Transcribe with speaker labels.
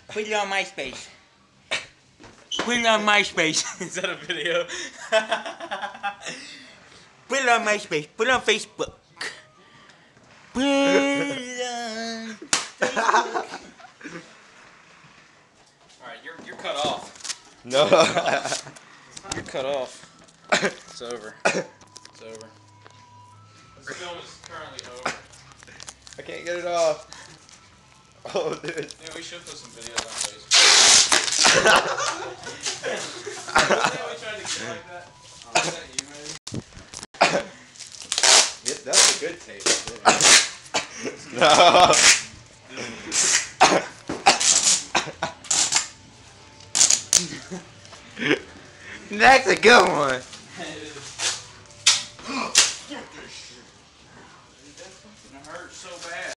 Speaker 1: Put it on MySpace. Put it on MySpace.
Speaker 2: Is that a video?
Speaker 1: Put it on MySpace. Put it on Facebook. Put it on Facebook.
Speaker 2: Alright, you're cut off.
Speaker 3: No.
Speaker 2: You're cut off. It's over. It's over. This film is currently over.
Speaker 3: I can't get it off. Oh, dude.
Speaker 2: Yeah, we should put some videos on Facebook. We tried to get like that. Oh, is that you, maybe?
Speaker 3: Yeah, that's a good taste. No. That's a good one.
Speaker 2: That fucking hurt so bad.